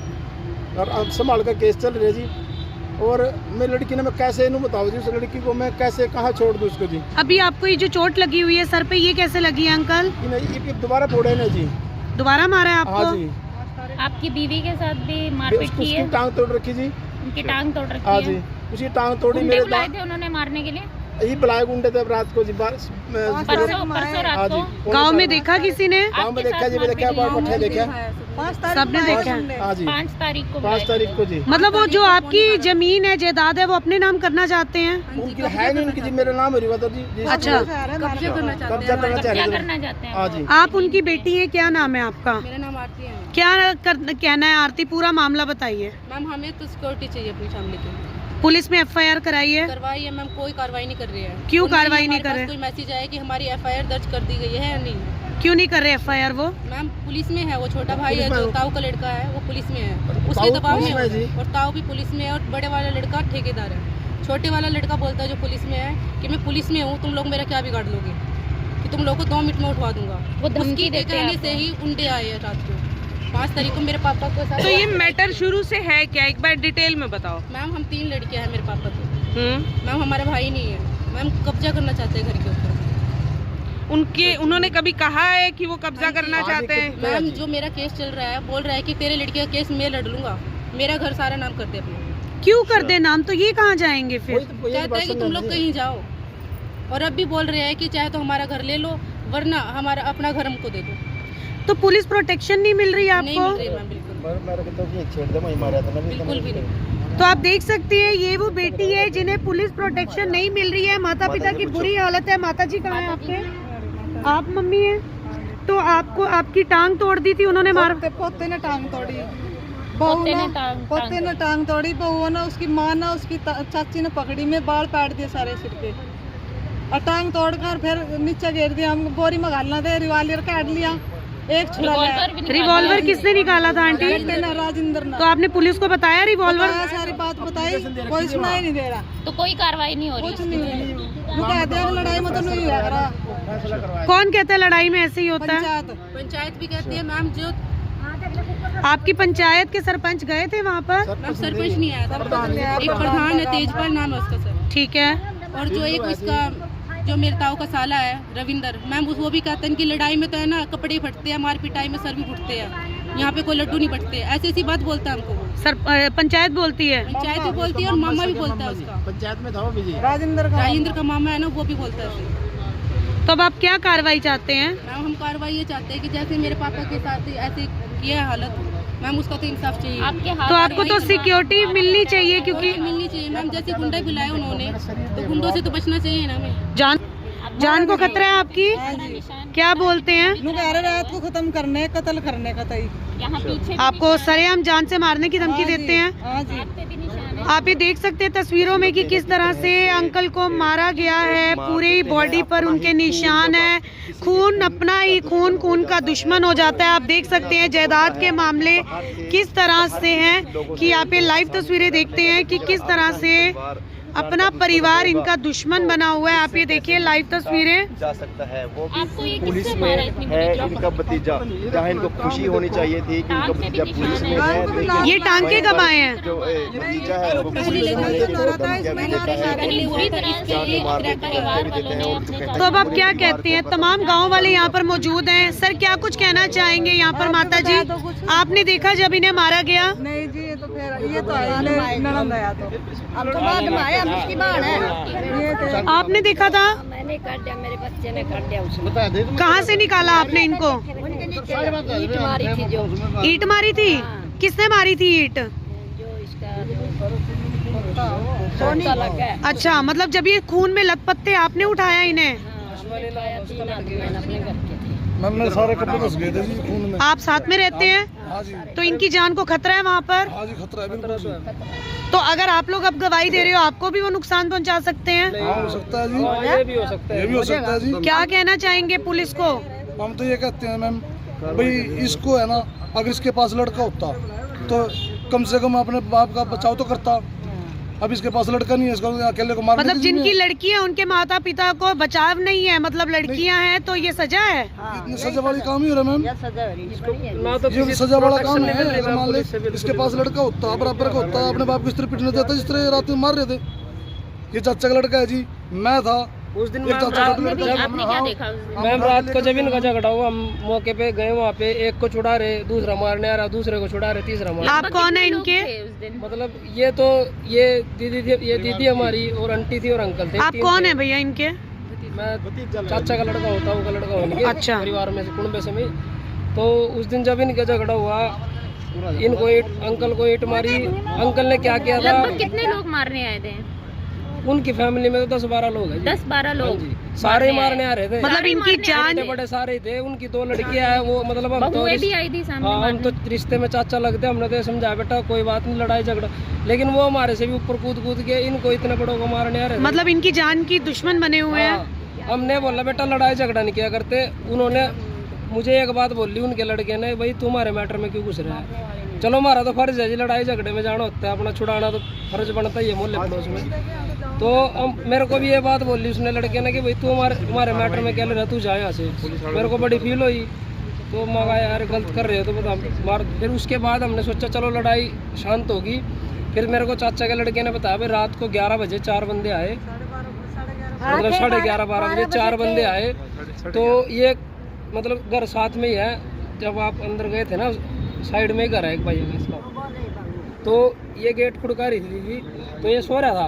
और अब संभाल का केस चल रहा जी। और मैं लड़की ने मैं कैसे इन्हों बताऊँ जी, उस लड़की को मैं कैसे कहाँ छोड़ दूँ उसको जी। अभी आपको ये जो चोट लगी हुई है सर पे, ये कैसे लगी है अंकल? ये दोबारा फोड़े ना जी, दोबारा मारा है आपको? हाँ जी। आपकी बीवी के साथ भी मारपीट की है? टांग तोड़ रखी जी, उनकी टांग तोड़ रखी हाँ है? जी, उसकी टांग तोड़ी। गुंडे मेरे बुलाए थे उन्होंने मारने के लिए? ये बुलाए गुंडे थे रात को जी परसों हाँ रात जी को गांव में देखा किसी ने? गाँव में देखा जी, देखा पट्टे देखा। 5 तारीख सबने को देखा? हमने। हाँ जी 5 तारीख को 5 तारीख को जी। मतलब वो जो आपकी जमीन है, जायदाद है, वो अपने नाम करना चाहते हैं? उनकी है नहीं, उनकी जी मेरा नाम है रिवाता जी। अच्छा, कब्जा करना चाहते कब्जा करना हैं। चाह क्या रहे थे। करना चाहते हैं? हाँ जी आप उनकी बेटी है, क्या नाम है आपका? मेरा नाम आरती है क्या कहना है आरती, पूरा मामला बताइए। मैम। हमें तो सिक्योरिटी चाहिए अपनी फैमिली की। पुलिस में एफआईआर कराई है? करवाई है मैम, कोई कार्रवाई नहीं कर रही है। क्यों और ना ही कार्रवाई नहीं हमारे कर पास रहे? कोई मैसेज आया कि हमारी एफआईआर दर्ज कर दी गई है या नहीं। क्यों नहीं कर रहे एफआईआर वो? मैम पुलिस में है, वो छोटा भाई है पुलिस में जो है। ताऊ का लड़का है, वो पुलिस में है, उसके ताऊ दबाव पुलिस में में है है जी। और ताऊ भी पुलिस में है और बड़े वाला लड़का ठेकेदार है। छोटे वाला लड़का बोलता है जो पुलिस में है कि मैं पुलिस में हूँ, तुम लोग मेरा क्या बिगाड़ लोगे, कि तुम लोग को 2 मिनट में उठवा दूंगा। वो धमकी उसकी देते हैं कहने आपको? से ही उंडे आए हैं रात को 5 तारीख को मेरे पापा को साथ। तो ये मैटर शुरू से है क्या, एक बार डिटेल में बताओ। मैम हम 3 लड़कियां हैं मेरे पापा की। हम्म। मैम हमारा भाई नहीं है, मैम कब्जा करना चाहते हैं घर के ऊपर। उन्होंने कभी कहा है कि वो कब्जा करना चाहते हैं? मैम जो मेरा केस चल रहा है, बोल रहा है कि तेरे लड़की का केस मैं लड़ लूंगा, मेरा घर सारा नाम कर दे अपना। क्यों कर दे नाम? तो ये कहाँ जाएंगे वही फिर? तो- वही कहते बात हैं कि समझ तुम लोग लीजिए। कहीं जाओ, और अब भी बोल रहे हैं कि चाहे तो हमारा घर ले लो, वरना हमारा अपना घर हमको दे दो। तो पुलिस प्रोटेक्शन नहीं मिल रही नहीं आपको? मिल रही मैम, बिल्कुल बिल्कुल भी नहीं। तो आप देख सकते हैं ये वो बेटी है जिन्हें पुलिस प्रोटेक्शन नहीं मिल रही है। माता पिता की बुरी हालत है। माता जी कहाँ है आपके? आप मम्मी है? तो आपको आपकी टांग तोड़ दी थी उन्होंने मार? पोते ने टांग तोड़ी, बहू पोते ने ने टांग- पोते ने टांग तोड़ी, बहू ने, उसकी माँ ने, उसकी चाची ने पकड़ी में बाल काट दिए सारे सिर के और टांग तोड़कर फिर नीचे गिर दिया। हम बोरी में घालना थे, रिवालियर काट लिया, एक छुरा लिया। रिवॉल्वर भी निकाला रिवॉल्वर है। किसने निकाला था आंटी? बेटे ने, राजेंद्र ने तो आपने पुलिस को बताया रिवॉल्वर? बताया, सारी बात बताई, कोई सुनाई नहीं दे रहा, तो कोई कार्रवाई नहीं हो रही कुछ नहीं हुई। वो कहते हैं कि लड़ाई में तो नहीं लग रहा। कौन कहता है लड़ाई में ऐसे ही होता है? पंचायत पंचायत भी कहती है मैम, जो आपकी पंचायत के सरपंच गए थे वहाँ पर? मैम सरपंच नहीं आया था, एक प्रधान है, तेजपाल नाम है उसका सर। ठीक है। और जो एक उसका जो मेरे ताऊ का साला है रविंदर, मैम वो भी कहते हैं कि लड़ाई में तो है ना कपड़े फटते हैं, मार पिटाई में सर भी फुटते हैं, यहाँ पे कोई लड्डू नहीं फटते, ऐसी ऐसी बात बोलता है हमको वो। सर पंचायत बोलती है? पंचायत भी बोलती है और मामा भी बोलता है उसका, पंचायत में था वो भी जी। राजेंद्र का मामा है ना, वो भी बोलता है ऐसे। तो अब आप क्या कार्रवाई चाहते हैं? मैम हम कार्रवाई ये चाहते हैं कि जैसे मेरे पापा के साथ ऐसे किया है हालत, मैम उसका तो इंसाफ चाहिए। आपके हाथ तो आपको तो सिक्योरिटी मिलनी चाहिए क्योंकि मिलनी चाहिए मैम, जैसे गुंडे बुलाए उन्होंने, तो गुंडों से तो बचना चाहिए ना हमें। जान को खतरा है आपकी? क्या बोलते हैं? रात को खत्म करने, कत्ल करने का तई। यहाँ पीछे भी आपको सरेआम जान से मारने की धमकी देते हैं? हाँ जी, हाथ पे भी निशान है। आप ये देख सकते हैं तस्वीरों में कि किस तरह से अंकल को मारा गया है। पूरी बॉडी पर उनके निशान है, खून अपना ही खून का दुश्मन हो जाता है। आप देख सकते हैं जायदाद के मामले किस तरह से हैं कि आप ये लाइव तस्वीरें देखते हैं कि किस तरह से अपना परिवार इनका दुश्मन बना हुआ है। आप ये देखिए लाइव तस्वीरें। जा सकता है वो भी आपको ये पुलिस किससे में मारा इतनी है, बड़ी इनका भतीजा, जहाँ इनको खुशी होनी चाहिए थी कि इनका टांग पे भी भतीजा पुलिस में निशान है, है। लेकिन ये टांके कब आए हैं? जो भतीजा है वो पुलिस में है, लेकिन वो धमकियाँ भी देता है, इतनी बुरी तरह से जान को मार ये देते परिवार हैं, वालों ने अपने तो अब आप क्या कहते हैं? तमाम गांव वाले यहाँ पर मौजूद हैं। सर क्या कुछ कहना चाहेंगे यहाँ पर? माता जी आपने देखा जब इन्हें मारा गया? नहीं जी, ये तो फिर ये तो है ननद आया तो अब तो बाद में आया, हम उसकी बात है। ये तो आपने देखा था? मैंने काट दिया, मेरे बच्चे ने काट दिया उसने। कहाँ से निकाला आपने इनको? उनके नीचे ईंट मारी थी जो ईंट मारी थी? किसने मारी थी ईंट? जो इसका सोना लगा है। अच्छा, मतलब जब ये खून में लथपथ थे आपने उठाया इन्हें? उठाया, 3 आदमी मैंने अपने घर के थे। मैम मेरे सारे कपड़े घुस गए थे जी खून में। आप साथ में रहते हैं? हाँ जी, तो इनकी जान को खतरा है वहाँ पर? हाँ जी, खतरा है बिल्कुल। तो अगर आप लोग अब गवाही दे रहे हो आपको भी वो नुकसान पहुँचा सकते हैं? हाँ हो सकता है जी, ये भी हो सकता है। ये भी हो सकता है जी। क्या कहना चाहेंगे पुलिस को? हम तो ये कहते हैं मैम, भाई इसको है ना, अगर इसके पास लड़का होता तो कम से कम अपने बाप का बचाव तो करता। अब इसके पास लड़का नहीं है, इसको अकेले को मार। मतलब जिनकी लड़की है उनके माता पिता को बचाव नहीं है, मतलब लड़कियां हैं तो ये सजा है? इतनी सजा वाली काम ही हो रहा है मैम, ना तो ये किसी सजा वाला काम protection है। नहीं मिलेगा मान ले पुलिस से, बिल्कुल। इसके पास लड़का होता, बराबर का होता, अपने बाप को इस तरह पिटने देता जिस तरह रात में मार रहे थे। ये चाचा का लड़का है जी, मैं था, उस दिन आपने क्या देखा उस दिन? मैम रात को जब इनका झगड़ा हुआ, हम मौके पे गए, वहाँ पे एक को छुड़ा रहे, दूसरा मारने आ रहा, दूसरे को छुड़ा रहे, तीसरा मार। आप कौन है कितने लोग इनके? थे उस दिन? मतलब ये दीदी थी, ये दीदी हमारी और आंटी थी और अंकल थे। आप तीन कौन थे। है भैया इनके? मैं चाचा का लड़का होता हूँ, का लड़का हो इनके अच्छा। परिवार में से, कुंबे से में। तो उस दिन जब इनका झगड़ा हुआ, इनको अंकल को ईंट मारी। अंकल ने क्या किया था, लगभग कितने लोग मारने आए थे? उनकी फैमिली में तो 10-12 लोग हैं जी। 10-12 लोग जी, सारे ही मारने आ रहे थे। मतलब इनकी जान बड़े बड़े सारे ही थे। उनकी 2 लड़कियां हैं, वो मतलब हम तो बहुएं भी आई थी सामने हाँ, हम मारने? तो रिश्ते में चाचा लगते, हमने तो ये समझाया बेटा कोई बात नहीं, लड़ाई झगड़ा, लेकिन वो हमारे से भी ऊपर कूद के इनको इतने बड़ों को मारने आ रहे थे। मतलब इनकी जान की दुश्मन बने हुए हैं। हाँ, हमने बोला बेटा लड़ाई झगड़ा नहीं किया करते। उन्होंने मुझे एक बात बोली, उनके लड़के ने, भाई तुम्हारे मैटर में क्यों घुस रहा है? चलो हमारा तो फर्ज है जी, लड़ाई झगड़े में जाना होता है, अपना छुड़ाना तो फर्ज बनता ही है मोहल्ले पड़ोस में। तो मेरे को भी ये बात बोली उसने लड़के ने कि भाई तू हमारे मैटर में क्या ले रहा, तू जा यहाँ से। मेरे को बड़ी फील हुई, तो मगा यार गलत कर रहे हो तो बता मार। फिर उसके बाद हमने सोचा चलो लड़ाई शांत होगी। फिर मेरे को चाचा के लड़के ने बताया भाई रात को 11 बजे 4 बंदे आए, मतलब 11:30-12 बजे 4 बंदे आए। तो ये मतलब घर साथ में ही है, जब आप अंदर गए थे ना, साइड में ही घर है एक भाई है इसका। तो ये गेट खुड़का रही थी, तो ये सो रहा था,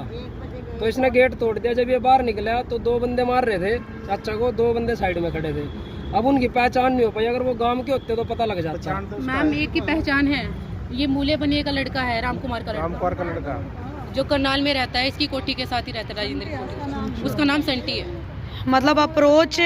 तो इसने गेट तोड़ दिया। जब ये बाहर निकला तो 2 बंदे मार रहे थे चाचा को, 2 बंदे साइड में खड़े थे। अब उनकी पहचान नहीं हो पाई, अगर वो गांव के होते तो पता लग जाता। मैम एक की पहचान है, ये मूले बनिए का लड़का है, राम कुमार का लड़का, जो करनाल में रहता है, इसकी कोठी के साथ ही रहता है, राजेंद्र कोठी। उसका नाम संटी है। मतलब अप्रोच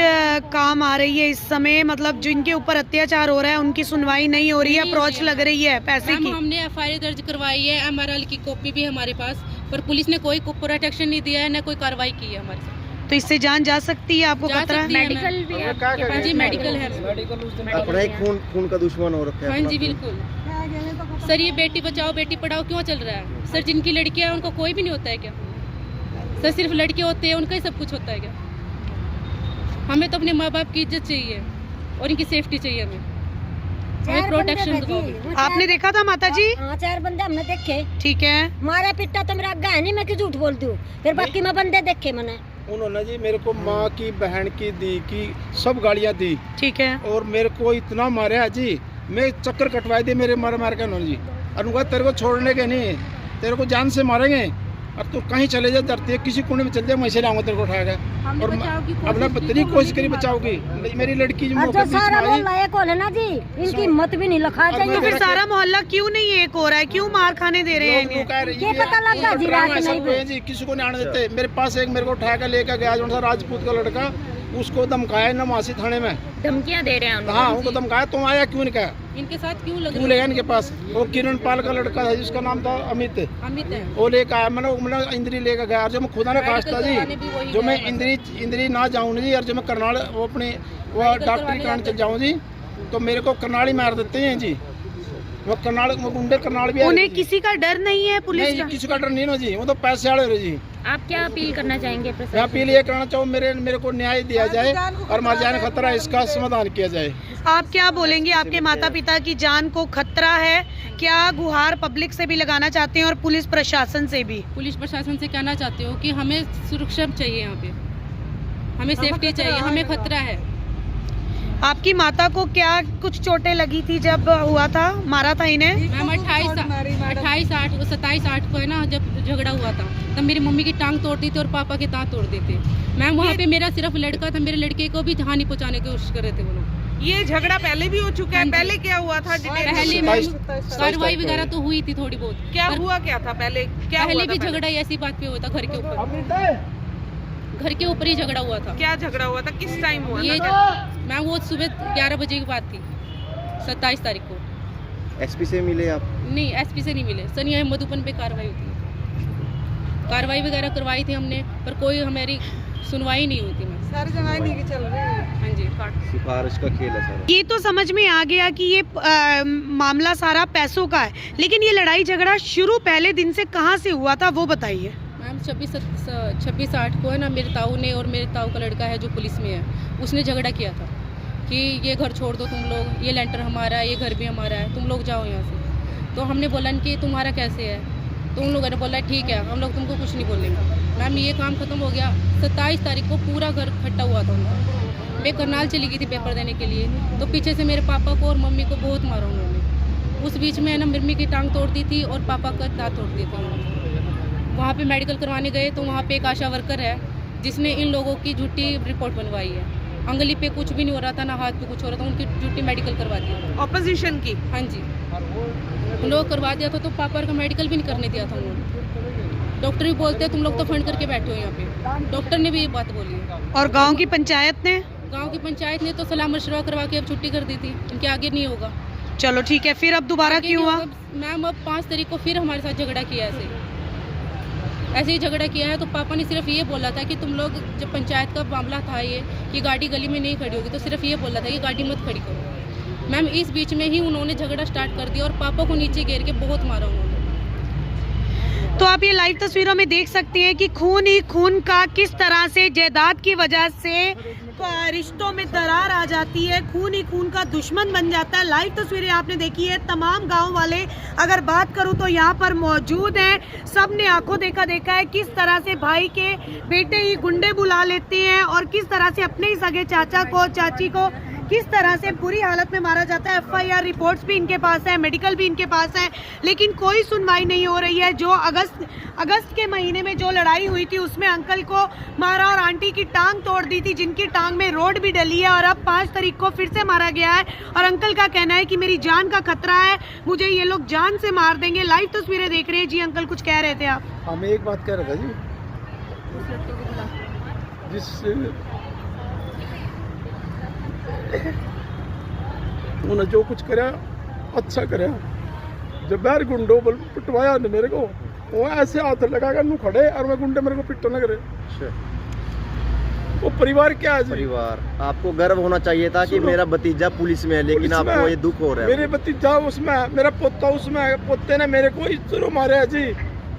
काम आ रही है इस समय, मतलब जिनके ऊपर अत्याचार हो रहा है उनकी सुनवाई नहीं हो रही है, अप्रोच लग रही है पैसे की। हमने एफआईआर दर्ज करवाई है, एमआरएल की कॉपी भी हमारे पास, पर पुलिस ने कोई प्रोटेक्शन नहीं दिया है, न कोई कार्रवाई की है हमारे साथ। तो इससे जान जा सकती है, आपको जा खतरा है? सकती है। मेडिकल भी आपके पास? जी मेडिकल है, अपना ही खून का दुश्मन हो रखा है। हाँ जी बिल्कुल सर। ये बेटी बचाओ बेटी पढ़ाओ क्यों चल रहा है सर? जिनकी लड़कियां हैं उनको कोई भी नहीं होता है क्या सर? सिर्फ लड़के होते हैं, उनका ही सब कुछ होता है क्या? हमें तो अपने माँ बाप की इज्जत चाहिए और इनकी सेफ्टी चाहिए, हमें प्रोटेक्शन दो। आपने देखा था माता जी? हाँ 4 बंदे हमने देखे। ठीक है। मारा पिट्टा तो मेरा आगे है नहीं, मैं क्यों झूठ बोलती हूँ? फिर बाकी मैं बंदे देखे मैंने। उन्होंने जी मेरे को माँ की, बहन की, दी की सब गालियाँ दी, ठीक है। और मेरे को इतना मारा जी, मैं चक्कर कटवाए थे मेरे मार के उन्होंने जी। और उनका तेरे को छोड़ने के नहीं, तेरे को जान से मारेंगे, और तू कहीं चले जा, डरते किसी कोने में चल जा, मैं से लाऊंगा तेरे को उठा के। और अपना तेरी कोशिश करी बचाओगी मेरी लड़की जो जो सारा मोहल्ला एक हो ना जी, इनकी हिम्मत भी नहीं लखा तो चाहिए। फिर सारा मोहल्ला क्यों नहीं एक हो रहा है? क्यों मार खाने दे रहे हैं इन्हें? ये पता लगा जी रात नहीं जी, किसी को नहीं आने देते। मेरे पास एक मेरे को उठा के लेकर गया जो राजपूत का लड़का, उसको धमकाया नमासी थाने में, धमकियां दे रहे हैं उनको? हाँ उनको धमकाया। तुम आया क्यों नहीं कहा? इनके साथ क्यों लग क्यों लेगा इनके पास? वो किरण पाल का लड़का था जिसका नाम था अमित है? वो लेकर आया, मैंने इंद्री लेकर गया। जो मैं खुदा ने काटता जी, जो मैं इंद्री ना जाऊँ जी, और जो मैं करनाल वो अपनी वो डॉक्टरी कराने चल जाऊँ जी, तो मेरे को करनाल ही मार देते हैं जी। वो करनाल, वो गुंडे करनाल भी उन्हें किसी का डर नहीं है पुलिस का? किसी का डर नहीं ना जी, वो तो पैसे वाले हो जी। आप क्या अपील करना चाहेंगे प्रशासन? मैं अपील ये करना चाहूँ, मेरे को न्याय दिया जाए और हमारी जान खतरा है, इसका समाधान किया जाए। आप क्या बोलेंगे? आपके माता पिता की जान को खतरा है, क्या गुहार पब्लिक से भी लगाना चाहते हैं और पुलिस प्रशासन से भी? पुलिस प्रशासन से कहना चाहते हो कि हमें सुरक्षा चाहिए, यहाँ पे हमें सेफ्टी चाहिए, हमें खतरा है। आपकी माता को क्या कुछ चोटें लगी थी जब हुआ था, मारा था इन्हें? मैम 27-8 को है ना, जब झगड़ा हुआ था तब मेरी मम्मी की टांग तोड़ दी थी और पापा के दांत तोड़ देते। मैम वहाँ पे मेरा सिर्फ लड़का था, मेरे लड़के को भी हानि पहुँचाने की कोशिश कर रहे थे वो लोग। ये झगड़ा पहले भी हो चुका है? पहले क्या हुआ था? पहले मैम कार्रवाई वगैरह तो हुई थी थोड़ी बहुत। क्या हुआ क्या था पहले? पहले भी झगड़ा ऐसी बात पे हुआ था, घर के ऊपर, घर के ऊपर ही झगड़ा हुआ था। क्या झगड़ा हुआ था? किस टाइम हुआ ये था? मैम वो सुबह 11 बजे की बात थी, 27 तारीख को। एसपी से मिले आप? नहीं एसपी से नहीं मिले सर, यहाँ मधुबन पे कार्रवाई होती है, कार्रवाई वगैरह करवाई थी हमने, पर कोई हमारी सुनवाई नहीं हुई थी। मैम सारी जगह नहीं चल रही है। हाँ जी, सिफारिश का खेल है सर। ये तो समझ में आ गया कि ये मामला सारा पैसों का है, लेकिन ये लड़ाई झगड़ा शुरू पहले दिन से कहाँ से हुआ था वो बताइए। मैम 26-8 को है ना, मेरे ताऊ ने, और मेरे ताऊ का लड़का है जो पुलिस में है, उसने झगड़ा किया था कि ये घर छोड़ दो तुम लोग, ये लेंटर हमारा है, ये घर भी हमारा है, तुम लोग जाओ यहाँ से। तो हमने बोला कि तुम्हारा कैसे है, तो उन लोगों ने बोला ठीक है हम लोग तुमको कुछ नहीं बोलेंगे। मैम ये काम खत्म हो गया, 27 तारीख को पूरा घर इकट्ठा हुआ था उनका। मैं करनाल चली गई थी पेपर देने के लिए, तो पीछे से मेरे पापा को और मम्मी को बहुत मारा उन्होंने। उस बीच में है ना मम्मी की टांग तोड़ दी थी और पापा का दांत तोड़ दिए थे उन्होंने। वहाँ पे मेडिकल करवाने गए तो वहाँ पे एक आशा वर्कर है जिसने इन लोगों की झूठी रिपोर्ट बनवाई है। अंगली पे कुछ भी नहीं हो रहा था, ना हाथ पे कुछ हो रहा था, उनकी झूठी मेडिकल करवा दी ऑपोजिशन की। हाँ जी, उन लोग करवा दिया था, तो पापा का मेडिकल भी नहीं करने दिया था उन्होंने। डॉक्टर भी बोलते हैं तुम लोग तो फंड करके बैठे हो यहाँ पे, डॉक्टर ने भी ये बात बोली है। और गांव की पंचायत ने तो सलाह मशवरा करवा के अब छुट्टी कर दी थी, इनके आगे नहीं होगा। चलो ठीक है, फिर अब दोबारा आगे क्यों नहीं हुआ? होगा। मैम अब 5 तारीख को फिर हमारे साथ झगड़ा किया, ऐसे ही झगड़ा किया है। तो पापा ने सिर्फ ये बोला था कि तुम लोग, जब पंचायत का मामला था ये कि गाड़ी गली में नहीं खड़ी होगी, तो सिर्फ ये बोला था कि गाड़ी मत खड़ी करो। मैम इस बीच में ही उन्होंने झगड़ा स्टार्ट कर दिया और पापा को नीचे घेर के बहुत मारा उन्होंने। तो आप ये लाइव तस्वीरों में देख सकते हैं कि खून ही खून का किस तरह से जायदाद की वजह से रिश्तों में दरार आ जाती है, खून ही खून का दुश्मन बन जाता है। लाइव तस्वीरें आपने देखी है, तमाम गांव वाले अगर बात करूं तो यहाँ पर मौजूद हैं। सब ने आंखों देखा है किस तरह से भाई के बेटे ही गुंडे बुला लेते हैं और किस तरह से अपने ही सगे चाचा को, चाची को किस तरह से बुरी हालत में मारा जाता है। FIR रिपोर्ट्स भी इनके पास है, मेडिकल भी इनके पास है, लेकिन कोई सुनवाई नहीं हो रही है। जो अगस्त के महीने में जो लड़ाई हुई थी उसमें अंकल को मारा और आंटी की टांग तोड़ दी थी, जिनकी टांग में रोड भी डली है, और अब 5 तारीख को फिर से मारा गया है। और अंकल का कहना है कि मेरी जान का खतरा है, मुझे ये लोग जान से मार देंगे। लाइव तस्वीरें देख रहे हैं जी। अंकल कुछ कह रहे थे आप? हाँ, मैं एक बात कह रहा था जी, उन्होंने जो कुछ करा अच्छा करा। जब बैर गुंडो बल पिटवाया ने मेरे को, वो ऐसे हाथ लगाकर नू खड़े और मैं गुंडे मेरे को पिटने लग रहे। वो परिवार क्या है जी? परिवार आपको गर्व होना चाहिए था कि मेरा भतीजा पुलिस में है, लेकिन आपको ये दुख हो रहा है। मेरे भतीजा उसमें, मेरा पोता उसमें, पोते ने मेरे को इस तरह मारा है जी।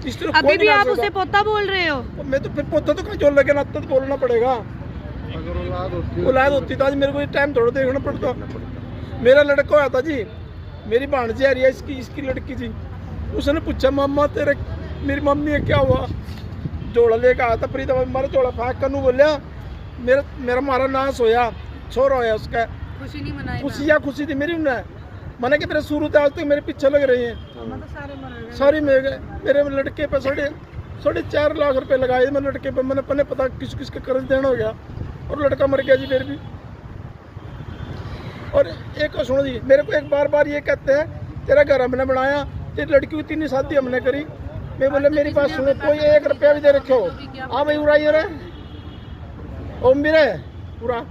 इस तरह अभी भी आप उसे पोता बोल रहे हो? मैं तो फिर पोता तो कहीं जोर लगे ना, तो बोलना पड़ेगा। औलाद होती तो आज मेरे को ये टाइम थोड़ा देखना पड़ता। मेरा लड़का होया था जी, मेरी भांजी आ रही है इसकी लड़की जी। उसने पूछा मामा तेरे, मेरी मम्मी है क्या हुआ? जोड़ा लेकर आया था फरीदाबाद, मारा जोड़ा फेंक कर बोलिया मेरा मारा नाश होया, छोरा होया उसका। खुशी नहीं मनाई, खुशी थी मेरी उन्हें मैंने कि मेरे शुरू से आज तक मेरे पीछे लग रही हैं सारी। मेरे लड़के पे 4.5 लाख रुपए लगाए मेरे लड़के पे। मैंने अपने पता किस का कर्ज देना हो गया और लड़का मर गया जी फिर भी। और एक सुनो जी, मेरे को एक बार ये कहते हैं तेरा घर हमने बनाया, तेरी लड़की की 3 शादी हमने करी। मैं बोले मेरी बात सुनो, कोई 1 रुपया भी दे रखे हो? हाँ भाई उड़ाइए रहे ओम भी रहे पूरा।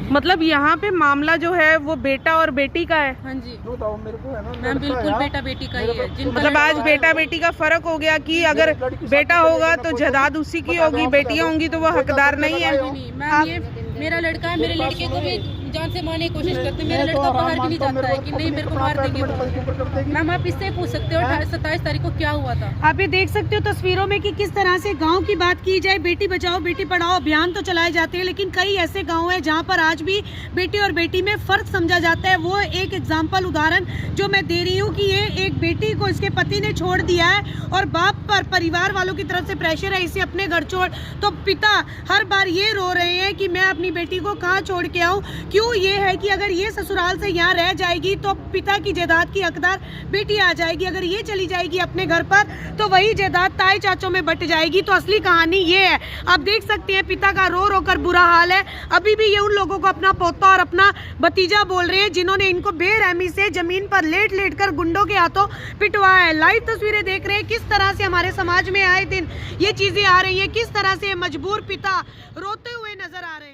मतलब यहाँ पे मामला जो है वो बेटा और बेटी का है? हाँ जी बताओ मेरे को है ना, मैम बिल्कुल बेटा बेटी का ही है। मतलब आज बेटा बेटी का फर्क हो गया कि अगर बेटा होगा तो जायदाद उसी की होगी, बेटियां होंगी तो वो हकदार नहीं है। मैम ये मेरा लड़का है, मेरे लड़के को भी जान से मारने की कोशिश करते हैं। मेरा लड़का बाहर भी नहीं जाता है कि नहीं मेरे को मार देंगे। मैम आप इससे पूछ सकते हो 27 तारीख को क्या हुआ था। आप ये देख सकते हो तस्वीरों में कि किस तरह से गांव की बात की जाए। बेटी बचाओ बेटी पढ़ाओ अभियान तो चलाए जाते हैं, लेकिन कई ऐसे गांव हैं जहां पर आज भी बेटी और बेटी में फर्क समझा जाता है। वो एक एग्जाम्पल उदाहरण जो मैं दे रही हूँ कि ये एक बेटी को इसके पति ने छोड़ दिया है और बाप पर परिवार वालों की तरफ से प्रेशर है इसे अपने घर छोड़, तो पिता हर बार ये रो रहे हैं कि मैं अपनी बेटी को कहाँ छोड़ के आऊँ। क्यों? ये है कि अगर ये ससुराल से यहाँ रह जाएगी तो पिता की जायदाद की हकदार बेटी आ जाएगी, अगर ये चली जाएगी अपने घर पर तो वही जायदाद ताए चाचों में बट जाएगी। तो असली कहानी ये है। आप देख सकते हैं पिता का रो रो कर बुरा हाल है। अभी भी ये उन लोगों को अपना पोता और अपना भतीजा बोल रहे हैं जिन्होंने इनको बेरहमी से जमीन पर लेट लेट कर गुंडों के हाथों पिटवाया है। लाइव तस्वीरें देख रहे हैं किस तरह से हमारे समाज में आए दिन ये चीजें आ रही है, किस तरह से मजबूर पिता रोते हुए नजर आ रहे हैं।